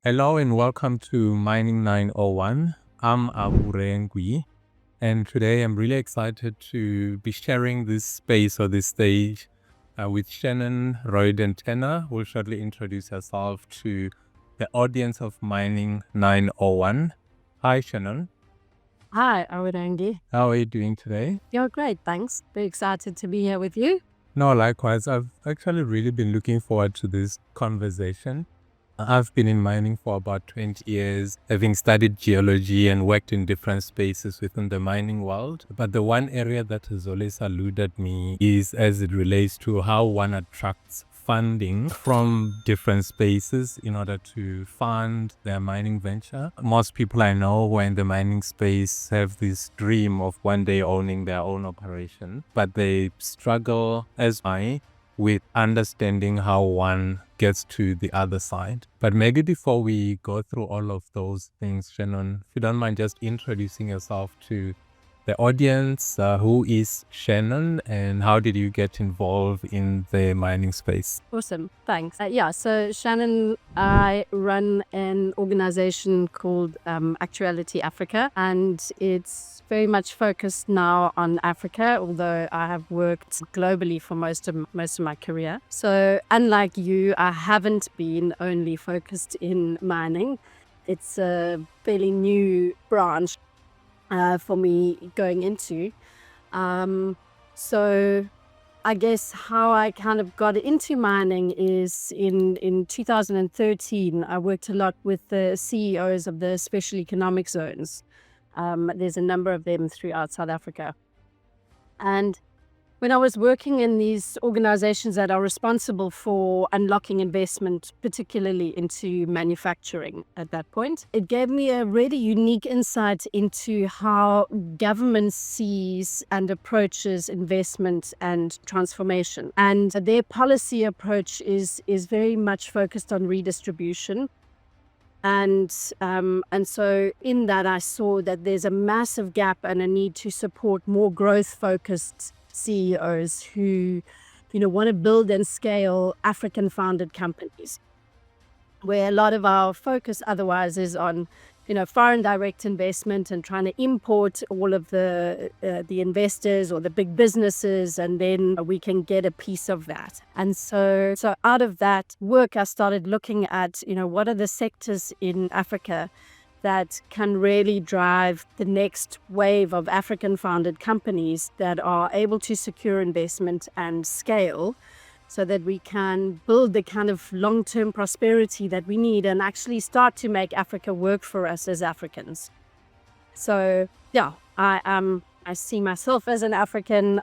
Hello and welcome to Mining 901. I'm Abu Rengui, and today I'm really excited to be sharing this space or this stage with Shannon Royden-Turner, who will shortly introduce herself to the audience of Mining 901. Hi, Shannon. Hi, Awarangi. How are you doing today? You're great, thanks. Very excited to be here with you. No, likewise. I've actually really been looking forward to this conversation. I've been in mining for about 20 years, having studied geology and worked in different spaces within the mining world. But the one area that has always eluded me is as it relates to how one attracts funding from different spaces in order to fund their mining venture. Most people I know who are in the mining space have this dream of one day owning their own operation, but they struggle as I with understanding how one gets to the other side. But maybe before we go through all of those things, Shannon, if you don't mind just introducing yourself to the audience, who is Shannon and how did you get involved in the mining space? Awesome, thanks. So Shannon, I run an organization called Actuality Africa, and it's very much focused now on Africa, although I have worked globally for most of my career. So unlike you, I haven't been only focused in mining. It's a fairly new branch for me going into. So I guess how I kind of got into mining is in 2013, I worked a lot with the CEOs of the special economic zones. There's a number of them throughout South Africa. And when I was working in these organizations that are responsible for unlocking investment, particularly into manufacturing at that point, it gave me a really unique insight into how government sees and approaches investment and transformation. And their policy approach is very much focused on redistribution. And so in that, I saw that there's a massive gap and a need to support more growth-focused CEOs who, want to build and scale African-founded companies, where a lot of our focus otherwise is on, foreign direct investment and trying to import all of the investors or the big businesses, and then we can get a piece of that. And so out of that work, I started looking at, what are the sectors in Africa that can really drive the next wave of African-founded companies that are able to secure investment and scale so that we can build the kind of long-term prosperity that we need and actually start to make Africa work for us as Africans. So, I see myself as an African.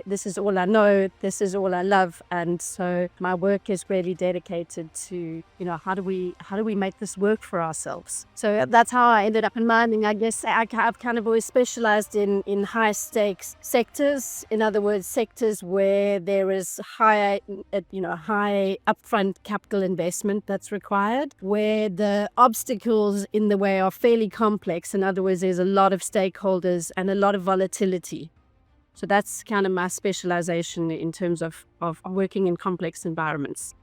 This is all I know. This is all I love. And so my work is really dedicated to, how do we make this work for ourselves? So that's how I ended up in mining. I guess I've kind of always specialized in high stakes sectors. In other words, sectors where there is high upfront capital investment that's required, where the obstacles in the way are fairly complex. In other words, there's a lot of stakeholders and a lot of volatility. So that's kind of my specialization in terms of working in complex environments.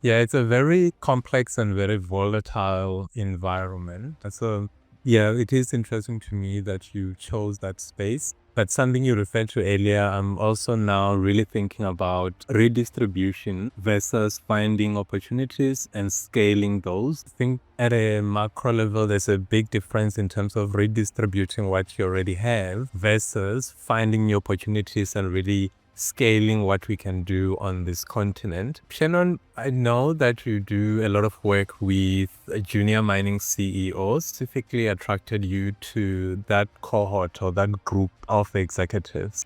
Yeah, it's a very complex and very volatile environment. So, it is interesting to me that you chose that space. But something you referred to earlier, I'm also now really thinking about redistribution versus finding opportunities and scaling those. I think at a macro level, there's a big difference in terms of redistributing what you already have versus finding new opportunities and really scaling what we can do on this continent. Shannon, I know that you do a lot of work with junior mining CEOs. Specifically attracted you to that cohort or that group of executives?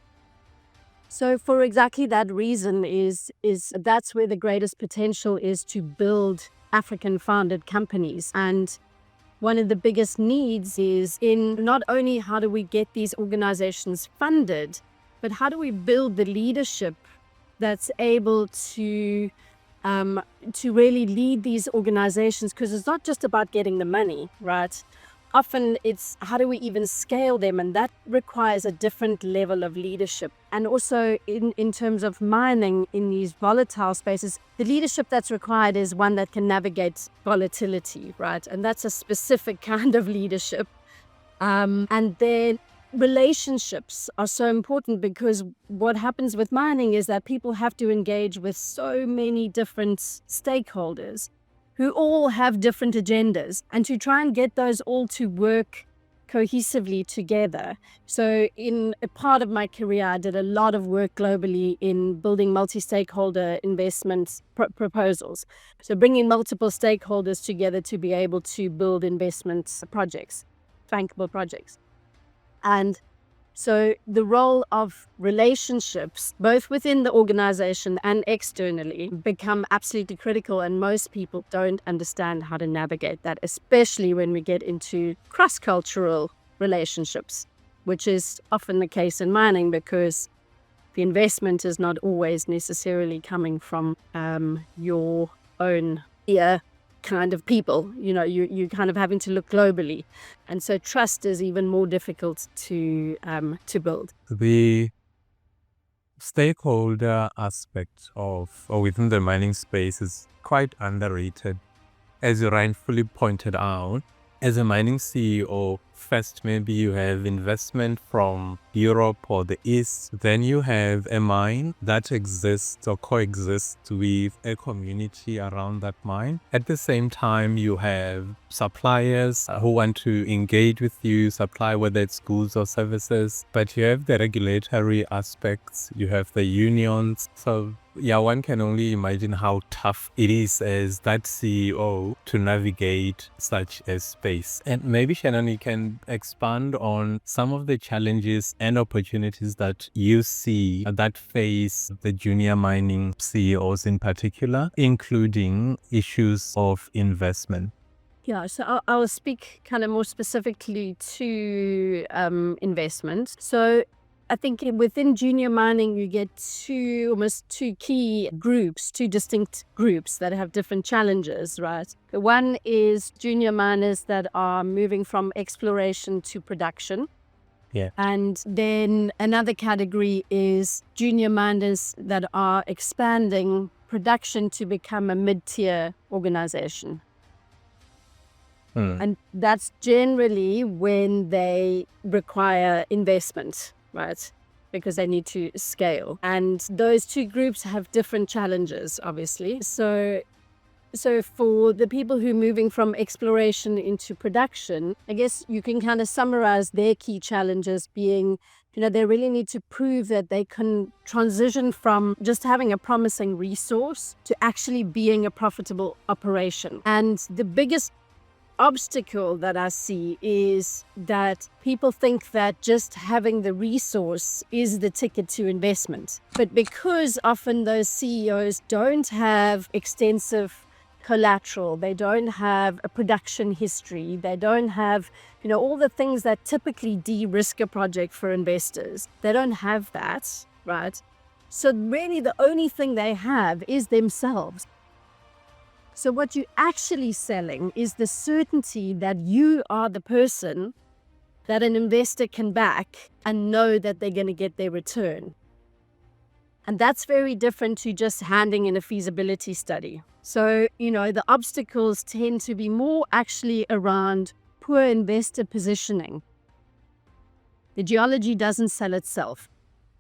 So for exactly that reason is that's where the greatest potential is to build African-founded companies. And one of the biggest needs is in not only how do we get these organizations funded, but how do we build the leadership that's able to really lead these organizations? Because it's not just about getting the money, right? often it's how do we even scale them? And that requires a different level of leadership. And also in terms of mining in these volatile spaces, the leadership that's required is one that can navigate volatility, right? And that's a specific kind of leadership. And then relationships are so important, because what happens with mining is that people have to engage with so many different stakeholders who all have different agendas, and to try and get those all to work cohesively together. So in a part of my career, I did a lot of work globally in building multi-stakeholder investment proposals. So bringing multiple stakeholders together to be able to build investment projects, bankable projects. And so the role of relationships, both within the organization and externally, become absolutely critical. And most people don't understand how to navigate that, especially when we get into cross-cultural relationships, which is often the case in mining, because the investment is not always necessarily coming from your own kind of people. You're kind of having to look globally, and so trust is even more difficult to build. The stakeholder aspect of or within the mining space is quite underrated, as you rightfully pointed out. As a mining CEO, first maybe you have investment from Europe or the East, then you have a mine that exists or coexists with a community around that mine. At the same time, you have suppliers who want to engage with you, supply whether it's goods or services, but you have the regulatory aspects, you have the unions. So yeah, one can only imagine how tough it is as that CEO to navigate such a space. And maybe, Shannon, you can expand on some of the challenges and opportunities that you see that face the junior mining CEOs in particular, including issues of investment. Yeah, so I'll speak kind of more specifically to investment. So I think within junior mining, you get almost two key groups, two distinct groups that have different challenges, right? One is junior miners that are moving from exploration to production. Yeah. And then another category is junior miners that are expanding production to become a mid-tier organization. And that's generally when they require investment, right? Because they need to scale. And those two groups have different challenges, obviously. So for the people who are moving from exploration into production, I guess you can kind of summarize their key challenges being, they really need to prove that they can transition from just having a promising resource to actually being a profitable operation. And the biggest obstacle that I see is that people think that just having the resource is the ticket to investment. But because often those CEOs don't have extensive collateral, they don't have a production history, they don't have, all the things that typically de-risk a project for investors. They don't have that, right? So really the only thing they have is themselves. So what you're actually selling is the certainty that you are the person that an investor can back and know that they're going to get their return. And that's very different to just handing in a feasibility study. So, the obstacles tend to be more actually around poor investor positioning. The geology doesn't sell itself,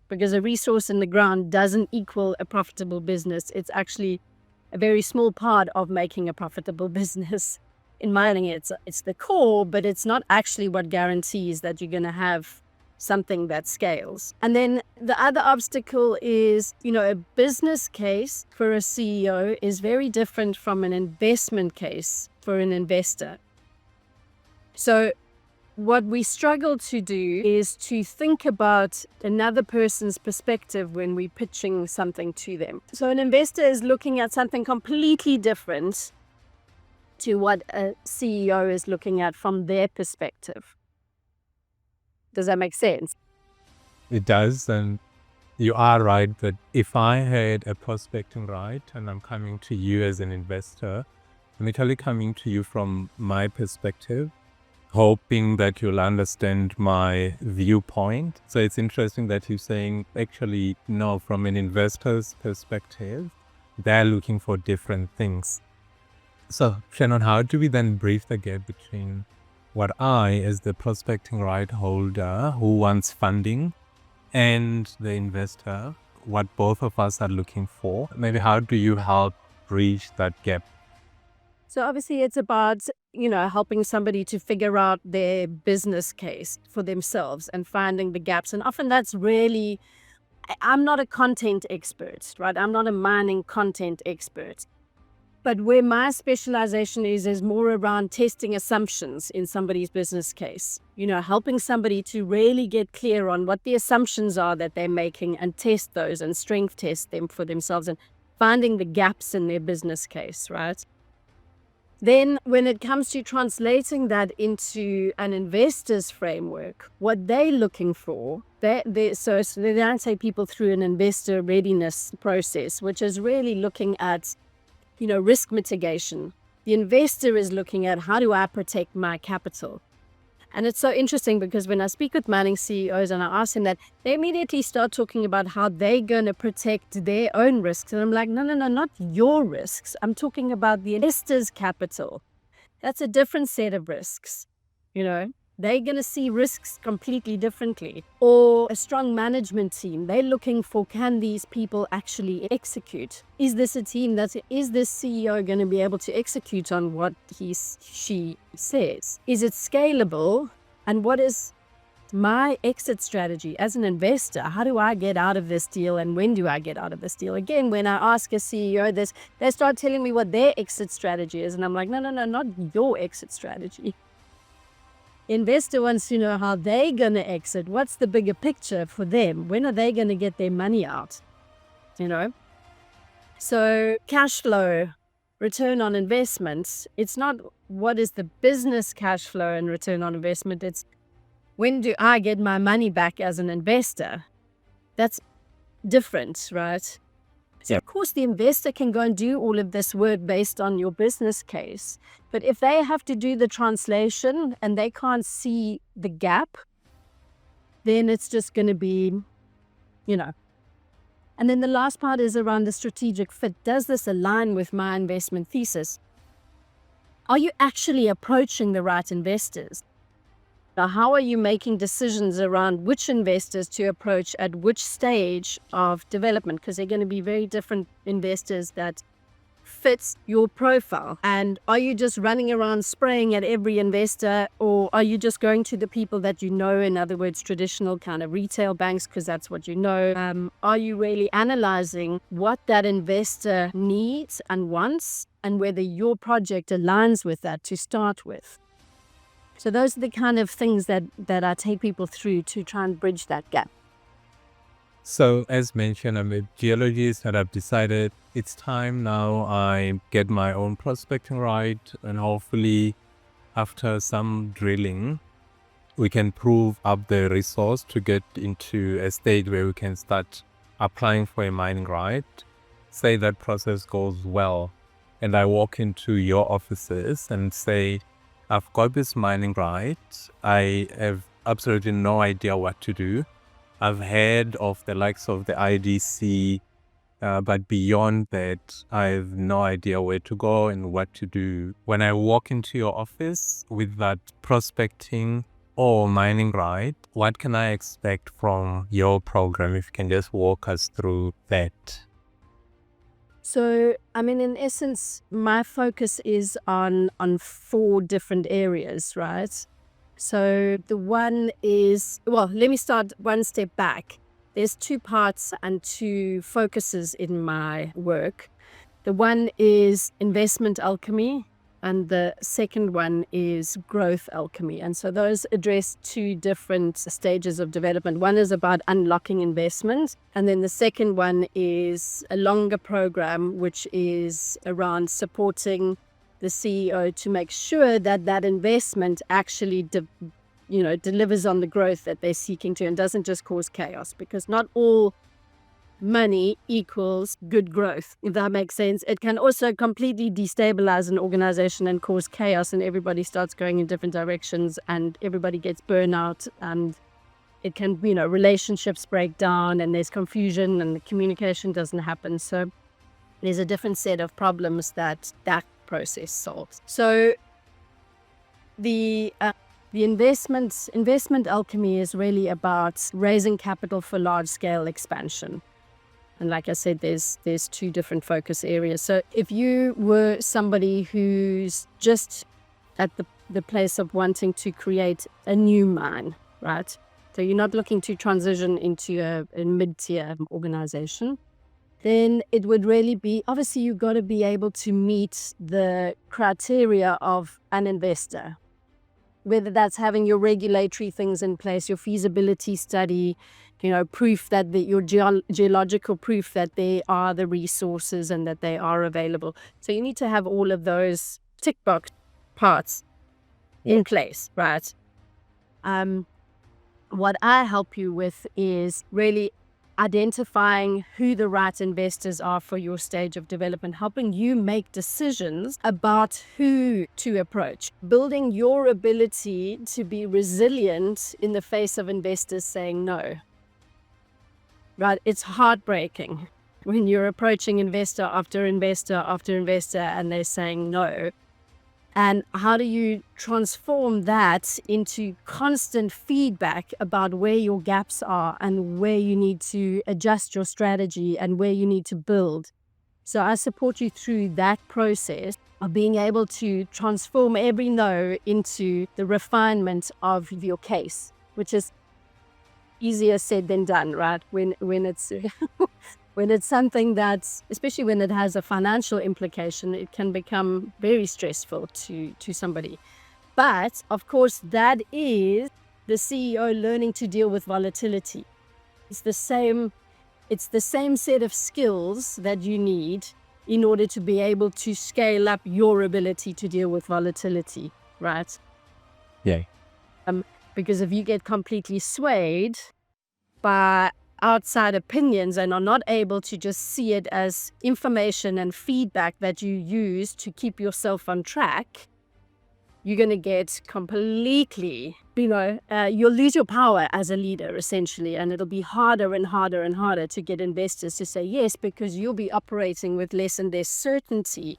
because a resource in the ground doesn't equal a profitable business. It's actually a very small part of making a profitable business. In mining, it's the core, but it's not actually what guarantees that you're going to have something that scales. And then the other obstacle is, a business case for a CEO is very different from an investment case for an investor. So what we struggle to do is to think about another person's perspective when we're pitching something to them. So an investor is looking at something completely different to what a CEO is looking at from their perspective. Does that make sense? It does, and you are right that if I had a prospecting right and I'm coming to you as an investor, I'm literally coming to you from my perspective. hoping that you'll understand my viewpoint. So it's interesting that you're saying, actually, no, from an investor's perspective, they're looking for different things. So, Shannon, how do we then bridge the gap between what I, as the prospecting right holder who wants funding, and the investor, what both of us are looking for? Maybe how do you help bridge that gap? So obviously it's about, helping somebody to figure out their business case for themselves and finding the gaps. And often that's really, I'm not a content expert, right? I'm not a mining content expert. But where my specialization is more around testing assumptions in somebody's business case, helping somebody to really get clear on what the assumptions are that they're making and test those and strength test them for themselves and finding the gaps in their business case, right? Then when it comes to translating that into an investor's framework, what they're looking for, so they don't take people through an investor readiness process, which is really looking at, risk mitigation. The investor is looking at, how do I protect my capital? And it's so interesting because when I speak with mining CEOs and I ask them that, they immediately start talking about how they're going to protect their own risks. And I'm like, no, not your risks. I'm talking about the investor's capital. That's a different set of risks. They're going to see risks completely differently. Or a strong management team, they're looking for, can these people actually execute? Is this a team is this CEO going to be able to execute on what she says? Is it scalable? And what is my exit strategy as an investor? How do I get out of this deal? And when do I get out of this deal? Again, when I ask a CEO this, they start telling me what their exit strategy is. And I'm like, no, not your exit strategy. Investor wants to know how they're going to exit. What's the bigger picture for them? When are they going to get their money out? So cash flow, return on investment, it's not what is the business cash flow and return on investment. It's when do I get my money back as an investor? That's different, right? So of course, the investor can go and do all of this work based on your business case. But if they have to do the translation and they can't see the gap, then it's just going to be, And then the last part is around the strategic fit. Does this align with my investment thesis? Are you actually approaching the right investors? Now, how are you making decisions around which investors to approach at which stage of development? Because they're going to be very different investors that fits your profile. And are you just running around spraying at every investor, or are you just going to the people that you know, in other words, traditional kind of retail banks, because that's what you know? Are you really analyzing what that investor needs and wants and whether your project aligns with that to start with? So those are the kind of things that I take people through to try and bridge that gap. So as mentioned, I'm a geologist and I've decided it's time now I get my own prospecting right, and hopefully after some drilling, we can prove up the resource to get into a state where we can start applying for a mining right. Say that process goes well and I walk into your offices and say, I've got this mining right. I have absolutely no idea what to do. I've heard of the likes of the IDC, but beyond that, I have no idea where to go and what to do. When I walk into your office with that prospecting or mining right, what can I expect from your program? If you can just walk us through that. So, in essence, my focus is on 4 different areas, right? So the one is, let me start one step back. There's 2 parts and 2 focuses in my work. The one is investment alchemy, and the second one is growth alchemy. And so those address 2 different stages of development. One is about unlocking investment, and then the second one is a longer program, which is around supporting the CEO to make sure that investment actually delivers on the growth that they're seeking to, and doesn't just cause chaos, because not all money equals good growth, if that makes sense. It can also completely destabilize an organization and cause chaos, and everybody starts going in different directions and everybody gets burnout, and it can, relationships break down and there's confusion and the communication doesn't happen. So there's a different set of problems that process solves. So the investment alchemy is really about raising capital for large scale expansion. And like I said, there's two different focus areas. So if you were somebody who's just at the place of wanting to create a new mine, right? So you're not looking to transition into a mid-tier organization, then it would really be, obviously you've got to be able to meet the criteria of an investor, whether that's having your regulatory things in place, your feasibility study, proof that your geological proof that there are the resources and that they are available. So you need to have all of those tick box parts in place, right? What I help you with is really identifying who the right investors are for your stage of development, helping you make decisions about who to approach, building your ability to be resilient in the face of investors saying no. Right? It's heartbreaking when you're approaching investor after investor after investor and they're saying no. And how do you transform that into constant feedback about where your gaps are and where you need to adjust your strategy and where you need to build? So I support you through that process of being able to transform every no into the refinement of your case, which is easier said than done, right? When it's when it's something that's, especially when it has a financial implication, it can become very stressful to somebody. But of course, that is the CEO learning to deal with volatility. It's the same set of skills that you need in order to be able to scale up your ability to deal with volatility, right? Yeah. Because if you get completely swayed by outside opinions and are not able to just see it as information and feedback that you use to keep yourself on track, you're going to get completely, you'll lose your power as a leader, essentially, and it'll be harder and harder and harder to get investors to say yes, because you'll be operating with less and less certainty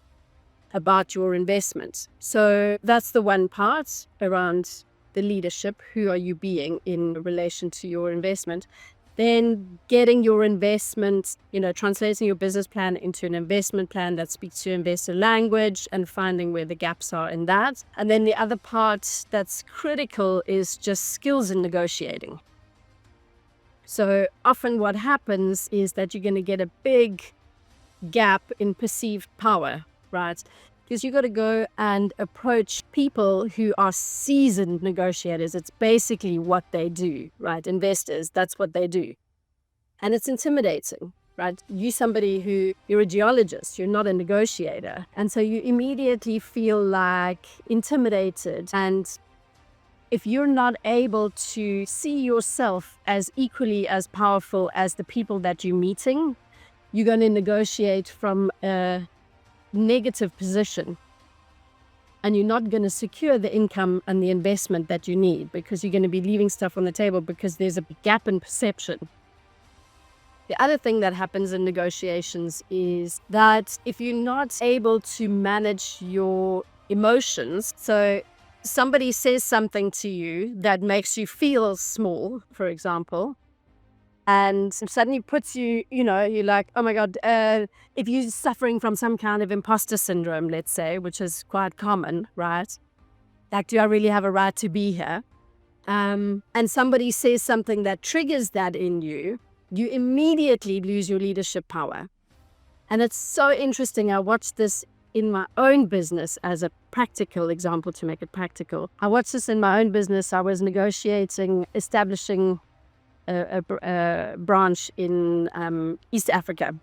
about your investments. So that's the one part around the leadership. Who are you being in relation to your investment? Then getting your investment, translating your business plan into an investment plan that speaks to investor language and finding where the gaps are in that. And then the other part that's critical is just skills in negotiating. So often what happens is that you're going to get a big gap in perceived power, right? Because you got to go and approach people who are seasoned negotiators. It's basically what they do, right? Investors, that's what they do. And it's intimidating, right? You're a geologist, you're not a negotiator. And so you immediately feel like intimidated. And if you're not able to see yourself as equally as powerful as the people that you're meeting, you're going to negotiate from a negative position, and you're not going to secure the income and the investment that you need, because you're going to be leaving stuff on the table because there's a gap in perception. The other thing that happens in negotiations is that if you're not able to manage your emotions, so somebody says something to you that makes you feel small, for example, and suddenly puts you, you're like, oh my God, if you're suffering from some kind of imposter syndrome, let's say, which is quite common, right? Like, do I really have a right to be here? And somebody says something that triggers that in you, you immediately lose your leadership power. And it's so interesting. I watched this in my own business as a practical example to make it practical. I watched this in my own business. I was establishing a branch in East Africa,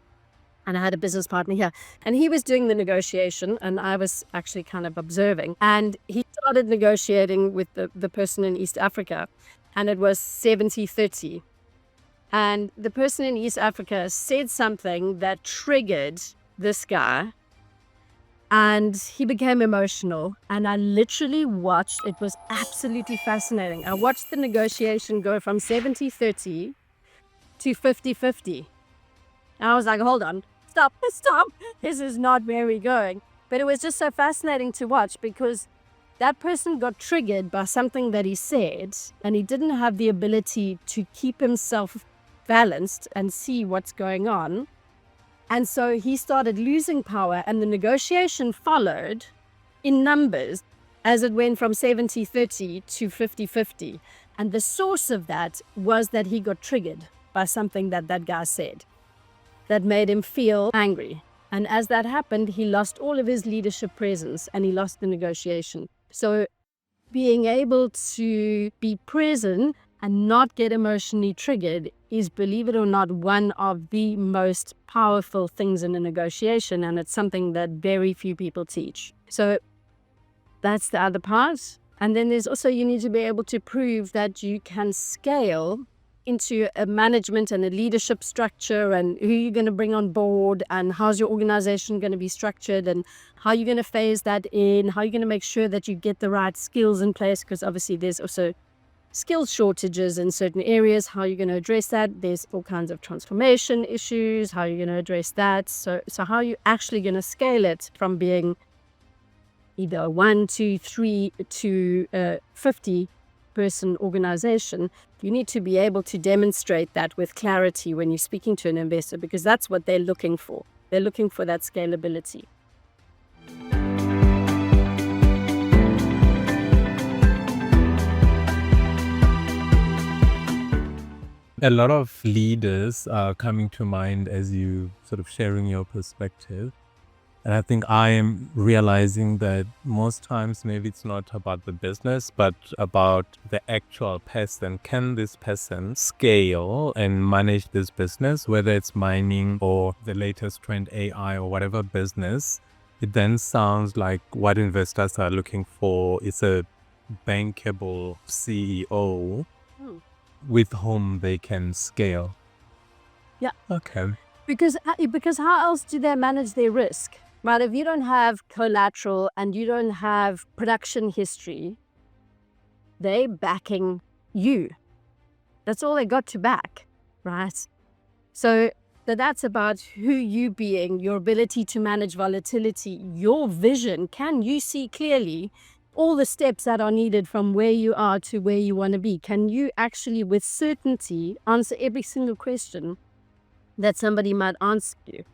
and I had a business partner here, and he was doing the negotiation and I was actually kind of observing, and he started negotiating with the person in East Africa, and it was 70-30, And the person in East Africa said something that triggered this guy, and he became emotional. And I literally watched, it was absolutely fascinating. I watched the negotiation go from 70-30 to 50-50. And I was like, hold on, stop, this is not where we're going. But it was just so fascinating to watch, because that person got triggered by something that he said, and he didn't have the ability to keep himself balanced and see what's going on. And so he started losing power, and the negotiation followed in numbers as it went from 70-30 to 50-50. And the source of that was that he got triggered by something that that guy said that made him feel angry. And as that happened, he lost all of his leadership presence and he lost the negotiation. So being able to be present and not get emotionally triggered is, believe it or not, one of the most powerful things in a negotiation. And it's something that very few people teach. So that's the other part. And then there's also, you need to be able to prove that you can scale into a management and a leadership structure, and who you're going to bring on board, and how's your organization going to be structured, and how you're going to phase that in, how you're going to make sure that you get the right skills in place, because obviously there's also skills shortages in certain areas, how you're going to address that. There's all kinds of transformation issues, how you're going to address that. So how are you actually going to scale it from being either a 1, 2, 3 to a 50-person organization? You need to be able to demonstrate that with clarity when you're speaking to an investor, because that's what they're looking for. They're looking for that scalability. A lot of leaders are coming to mind as you sort of sharing your perspective. And I think I am realizing that most times maybe it's not about the business, but about the actual person. Can this person scale and manage this business, whether it's mining or the latest trend AI or whatever business? It then sounds like what investors are looking for is a bankable CEO with whom they can scale. Yeah. Okay. Because how else do they manage their risk? Right, if you don't have collateral and you don't have production history, they're backing you. That's all they got to back, right? So that's about who you being, your ability to manage volatility, your vision. Can you see clearly all the steps that are needed from where you are to where you want to be? Can you actually, with certainty, answer every single question that somebody might ask you?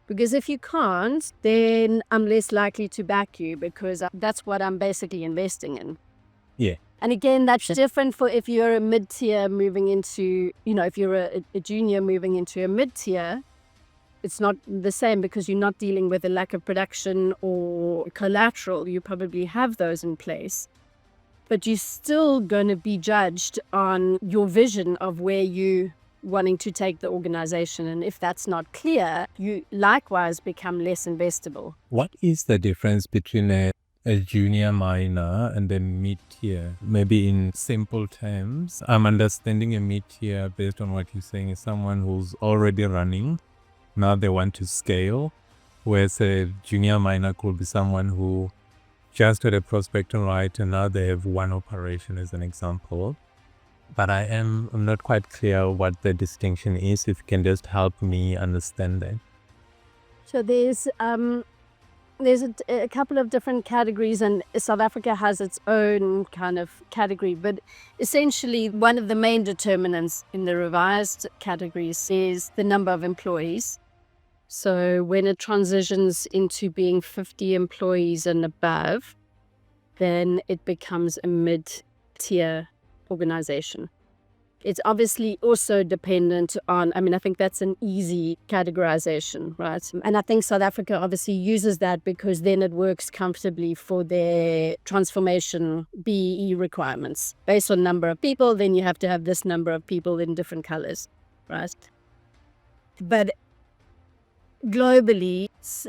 Because if you can't, then I'm less likely to back you, because that's what I'm basically investing in. Yeah. And again, that's different for if you're a mid-tier moving into, if you're a junior moving into a mid-tier, it's not the same, because you're not dealing with a lack of production or collateral. You probably have those in place, but you're still going to be judged on your vision of where you wanting to take the organization. And if that's not clear, you likewise become less investable. What is the difference between a junior miner and a mid-tier? Maybe in simple terms, I'm understanding a mid-tier based on what you're saying is someone who's already running. Now they want to scale. Whereas a junior miner could be someone who just had a prospecting right and now they have one operation, as an example. But I'm not quite clear what the distinction is. If you can just help me understand that. So there's a couple of different categories, and South Africa has its own kind of category. But essentially, one of the main determinants in the revised categories is the number of employees. So when it transitions into being 50 employees and above, then it becomes a mid-tier organization. It's obviously also dependent on, I think that's an easy categorization, right? And I think South Africa obviously uses that because then it works comfortably for their transformation BEE requirements. Based on number of people, then you have to have this number of people in different colors, right? But globally, it's,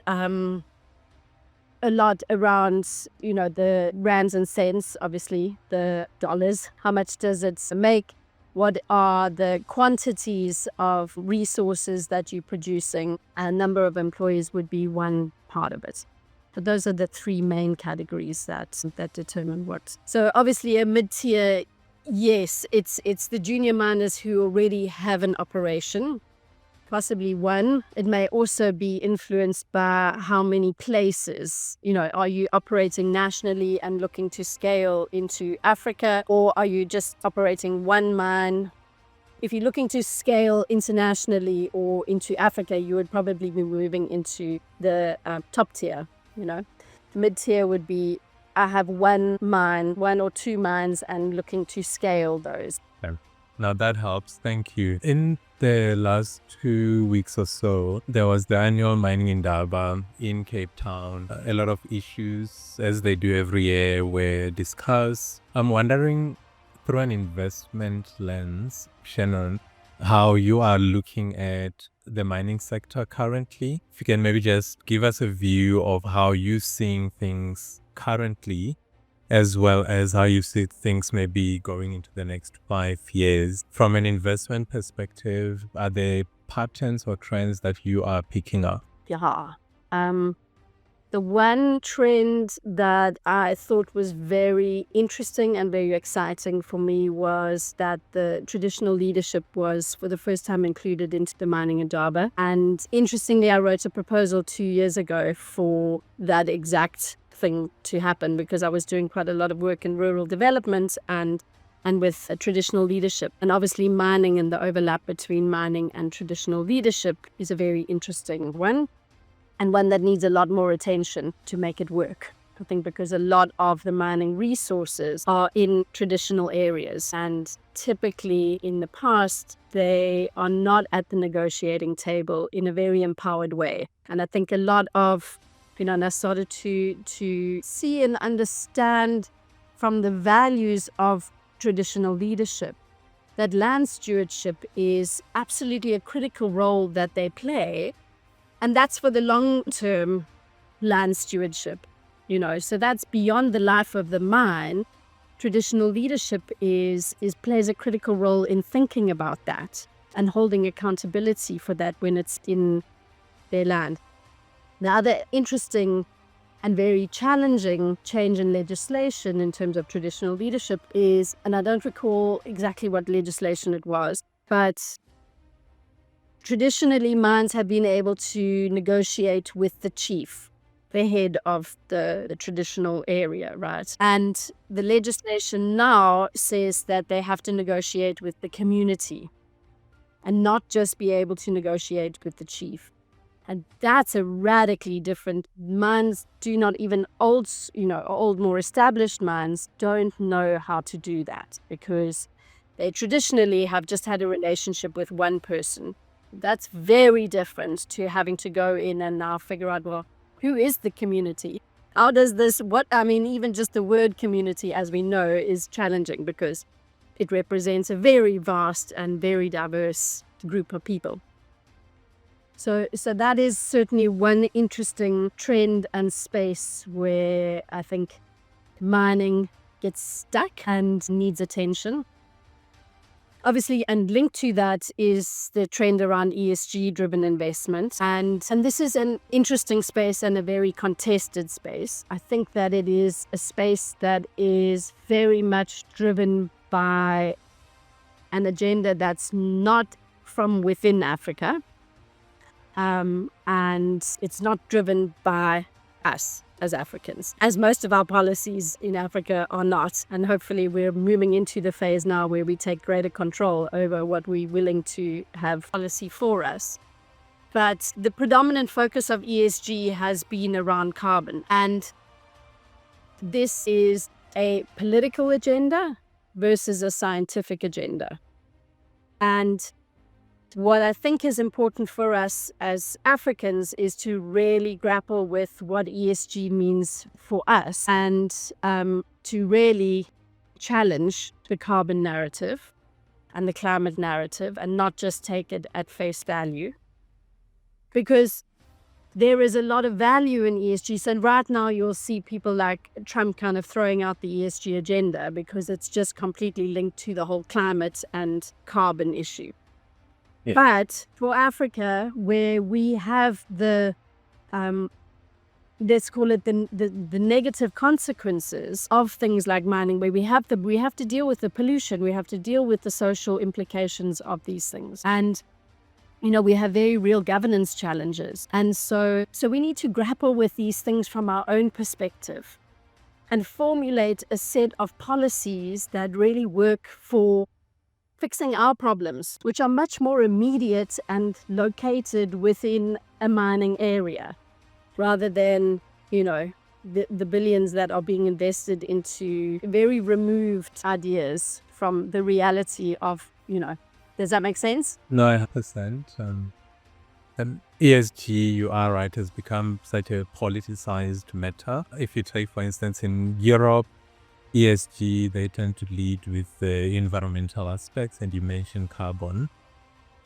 a lot around, the rands and cents, obviously, the dollars. How much does it make? What are the quantities of resources that you're producing? A number of employees would be one part of it. So those are the three main categories that determine what. So obviously a mid-tier, yes, it's the junior miners who already have an operation, possibly one. It may also be influenced by how many places, are you operating nationally and looking to scale into Africa, or are you just operating one mine? If you're looking to scale internationally or into Africa, you would probably be moving into the top tier. Mid-tier would be, I have one mine, one or two mines, and looking to scale those. Now that helps. Thank you. In the last 2 weeks or so, there was the annual mining indaba in Cape Town. A lot of issues, as they do every year, were discussed. I'm wondering, through an investment lens, Shannon, how you are looking at the mining sector currently. If you can maybe just give us a view of how you're seeing things currently, as well as how you see things maybe going into the next 5 years. From an investment perspective, are there patterns or trends that you are picking up? Yeah. The one trend that I thought was very interesting and very exciting for me was that the traditional leadership was for the first time included into the mining indaba. And interestingly, I wrote a proposal 2 years ago for that exact thing to happen, because I was doing quite a lot of work in rural development and with traditional leadership. And obviously mining and the overlap between mining and traditional leadership is a very interesting one, and one that needs a lot more attention to make it work. I think because a lot of the mining resources are in traditional areas, and typically in the past, they are not at the negotiating table in a very empowered way. And I think a lot of, and I started to see and understand from the values of traditional leadership that land stewardship is absolutely a critical role that they play. And that's for the long-term land stewardship, so that's beyond the life of the mine. Traditional leadership plays a critical role in thinking about that and holding accountability for that when it's in their land. The other interesting and very challenging change in legislation in terms of traditional leadership is, and I don't recall exactly what legislation it was, but traditionally, mines have been able to negotiate with the chief, the head of the traditional area, right? And the legislation now says that they have to negotiate with the community and not just be able to negotiate with the chief. And that's a radically different. Mines do not even old, more established mines don't know how to do that, because they traditionally have just had a relationship with one person. That's very different to having to go in and now figure out, well, who is the community? How does this, even just the word community, as we know, is challenging because it represents a very vast and very diverse group of people. So that is certainly one interesting trend and space where I think mining gets stuck and needs attention. Obviously, and linked to that is the trend around ESG-driven investment. And this is an interesting space and a very contested space. I think that it is a space that is very much driven by an agenda that's not from within Africa. And it's not driven by us as Africans, as most of our policies in Africa are not. And hopefully we're moving into the phase now where we take greater control over what we're willing to have policy for us. But the predominant focus of ESG has been around carbon. And this is a political agenda versus a scientific agenda. And what I think is important for us as Africans is to really grapple with what ESG means for us, and to really challenge the carbon narrative and the climate narrative and not just take it at face value. Because there is a lot of value in ESG. So right now you'll see people like Trump kind of throwing out the ESG agenda because it's just completely linked to the whole climate and carbon issue. Yeah. But for Africa, where we have the let's call it the negative consequences of things like mining, where we have to deal with the pollution, we have to deal with the social implications of these things, and we have very real governance challenges. And so we need to grapple with these things from our own perspective and formulate a set of policies that really work for fixing our problems, which are much more immediate and located within a mining area, rather than, the billions that are being invested into very removed ideas from the reality of, does that make sense? No, 100%. And ESG, you are right, has become such a politicized matter. If you take, for instance, in Europe, ESG, they tend to lead with the environmental aspects, and you mentioned carbon.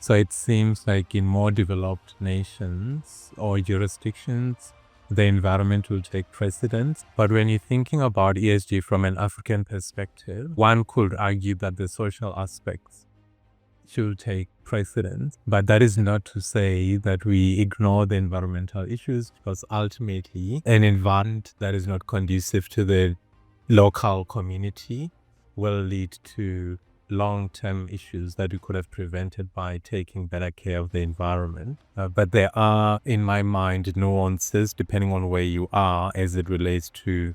So it seems like in more developed nations or jurisdictions, the environment will take precedence. But when you're thinking about ESG from an African perspective, one could argue that the social aspects should take precedence. But that is not to say that we ignore the environmental issues, because ultimately an environment that is not conducive to the local community will lead to long-term issues that we could have prevented by taking better care of the environment. But there are, in my mind, nuances depending on where you are as it relates to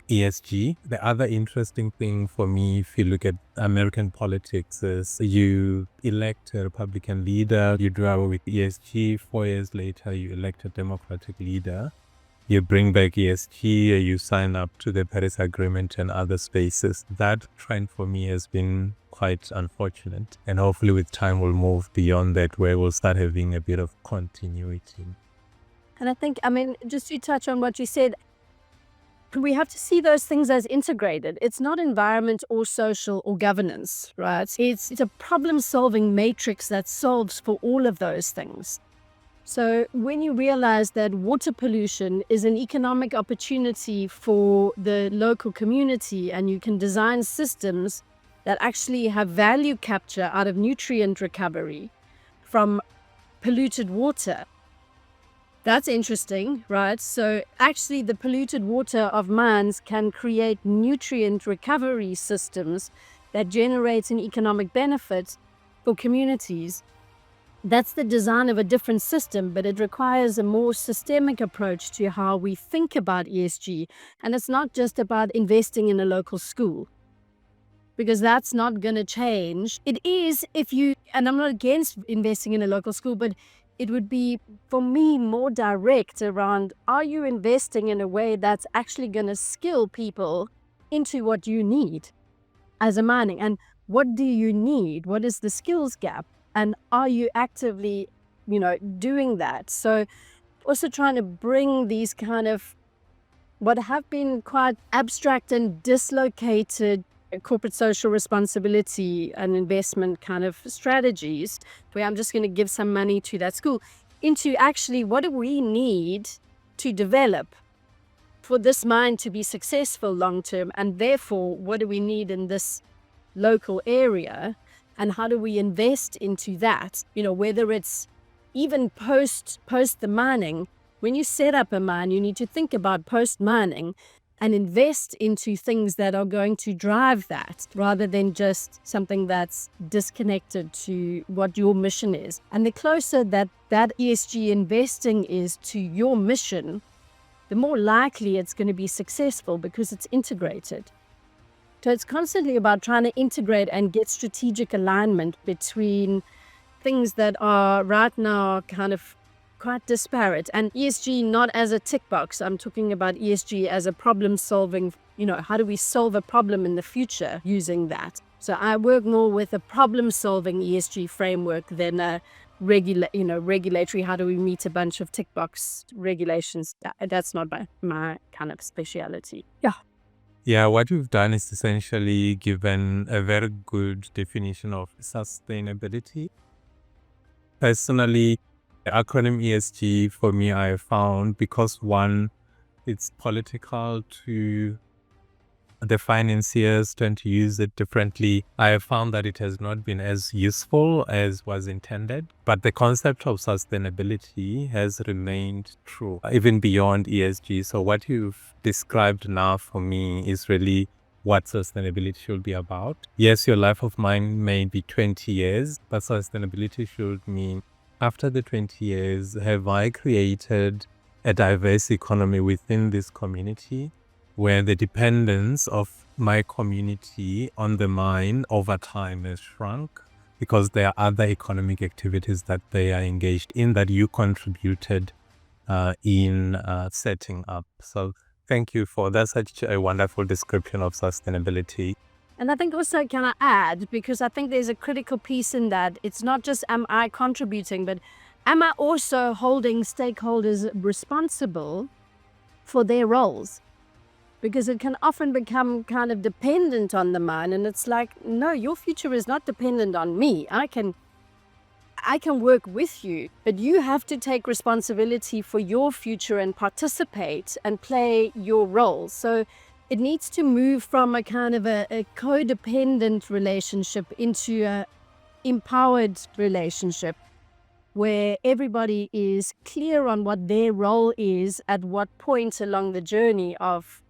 ESG. The other interesting thing for me, if you look at American politics, is you elect a Republican leader, you do away with ESG, 4 years later you elect a Democratic leader, you bring back ESG, you sign up to the Paris Agreement and other spaces. That trend for me has been quite unfortunate, and hopefully with time we'll move beyond that, where we'll start having a bit of continuity. And I think, just to touch on what you said, we have to see those things as integrated. It's not environment or social or governance, right? It's a problem-solving matrix that solves for all of those things. So when you realize that water pollution is an economic opportunity for the local community, and you can design systems that actually have value capture out of nutrient recovery from polluted water, that's interesting, right? So actually the polluted water of mines can create nutrient recovery systems that generate an economic benefit for communities. That's the design of a different system, but it requires a more systemic approach to how we think about ESG. And it's not just about investing in a local school, because that's not going to change. It is and I'm not against investing in a local school, but it would be, for me, more direct around, are you investing in a way that's actually going to skill people into what you need as a mining? And what do you need? What is the skills gap? And are you actively, doing that? So also trying to bring these kind of what have been quite abstract and dislocated corporate social responsibility and investment kind of strategies, where I'm just going to give some money to that school, into actually what do we need to develop for this mine to be successful long term, and therefore what do we need in this local area, and how do we invest into that? Whether it's even post the mining, when you set up a mine, you need to think about post mining and invest into things that are going to drive that, rather than just something that's disconnected to what your mission is. And the closer that ESG investing is to your mission, the more likely it's going to be successful, because it's integrated. So it's constantly about trying to integrate and get strategic alignment between things that are right now kind of quite disparate. And ESG not as a tick box. I'm talking about ESG as a problem solving, how do we solve a problem in the future using that? So I work more with a problem solving ESG framework than a regulatory, how do we meet a bunch of tick box regulations? That's not my kind of speciality. Yeah, what we've done is essentially given a very good definition of sustainability. Personally, The acronym ESG for me, I found, because one, it's political, to the financiers tend to use it differently. I have found that it has not been as useful as was intended, but the concept of sustainability has remained true, even beyond ESG. So what you've described now for me is really what sustainability should be about. Yes, your life of mine may be 20 years, but sustainability should mean, after the 20 years, have I created a diverse economy within this community, where the dependence of my community on the mine over time has shrunk because there are other economic activities that they are engaged in that you contributed in setting up. So thank you for that, such a wonderful description of sustainability. And I think also, can I add, because I think there's a critical piece in that, it's not just am I contributing, but am I also holding stakeholders responsible for their roles? Because it can often become kind of dependent on the mine, and it's like, no, your future is not dependent on me. I can work with you, but you have to take responsibility for your future and participate and play your role. So it needs to move from a kind of a codependent relationship into a empowered relationship, where everybody is clear on what their role is at what point along the journey of,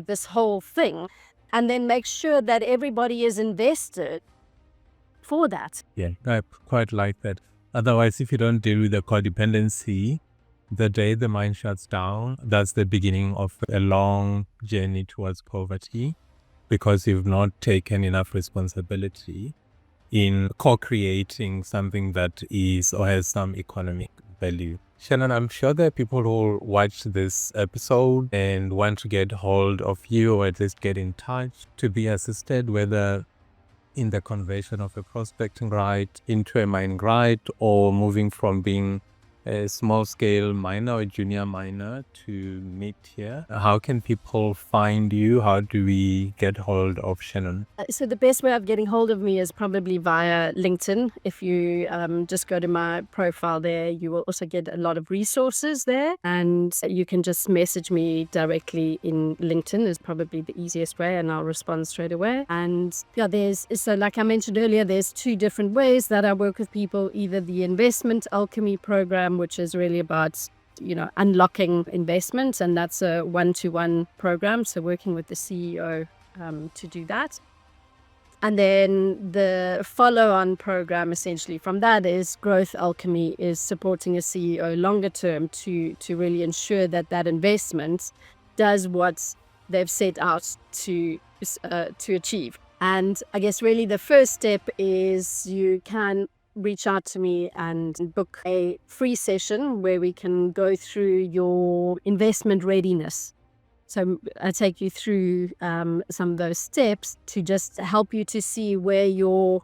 this whole thing, and then make sure that everybody is invested for that. Yeah, I quite like that. Otherwise, if you don't deal with the codependency, the day the mine shuts down, that's the beginning of a long journey towards poverty, because you've not taken enough responsibility in co-creating something that is or has some economic value. Shannon, I'm sure there are people who watch this episode and want to get hold of you, or at least get in touch to be assisted, whether in the conversion of a prospecting right into a mining right, or moving from being a small-scale miner or junior miner to mid-tier. How can people find you? How do we get hold of Shannon? So the best way of getting hold of me is probably via LinkedIn. If you just go to my profile there, you will also get a lot of resources there, and you can just message me directly in LinkedIn is probably the easiest way, and I'll respond straight away. And so like I mentioned earlier, there's two different ways that I work with people: either the investment alchemy program, which is really about unlocking investments, and that's a one-to-one program, so working with the CEO to do that. And then the follow-on program essentially from that is Growth Alchemy, is supporting a CEO longer term to really ensure that investment does what they've set out to achieve. And I guess really the first step is you can reach out to me and book a free session where we can go through your investment readiness. So I take you through some of those steps to just help you to see where your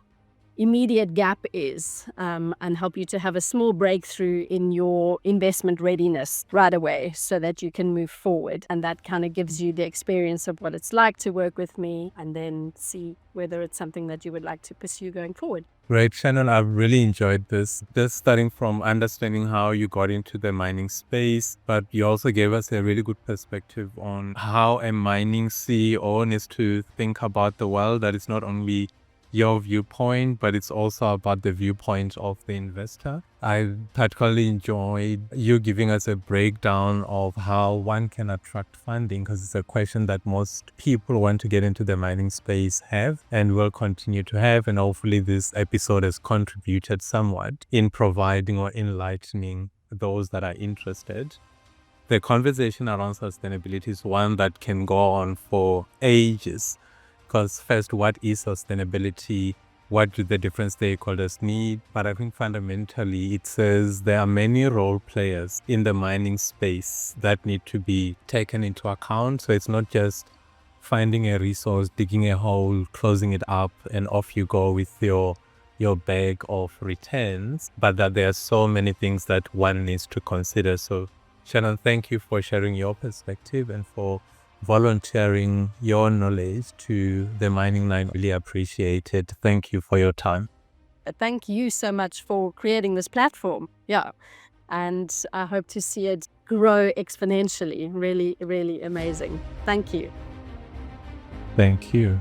immediate gap is, and help you to have a small breakthrough in your investment readiness right away so that you can move forward. And that kind of gives you the experience of what it's like to work with me, and then see whether it's something that you would like to pursue going forward. Great, Shannon. I've really enjoyed this. Just starting from understanding how you got into the mining space, but you also gave us a really good perspective on how a mining CEO needs to think about the world, that it's not only your viewpoint, but it's also about the viewpoint of the investor. I particularly enjoyed you giving us a breakdown of how one can attract funding, because it's a question that most people who want to get into the mining space have and will continue to have. And hopefully this episode has contributed somewhat in providing or enlightening those that are interested. The conversation around sustainability is one that can go on for ages. Because first, what is sustainability? What do the different stakeholders need? But I think fundamentally it says there are many role players in the mining space that need to be taken into account. So it's not just finding a resource, digging a hole, closing it up, and off you go with your bag of returns, but that there are so many things that one needs to consider. So Shannon, thank you for sharing your perspective and for volunteering your knowledge to the Mining Line. Really appreciate it. Thank you for your time. Thank you so much for creating this platform. Yeah, And I hope to see it grow exponentially. Really, really amazing. Thank you. Thank you.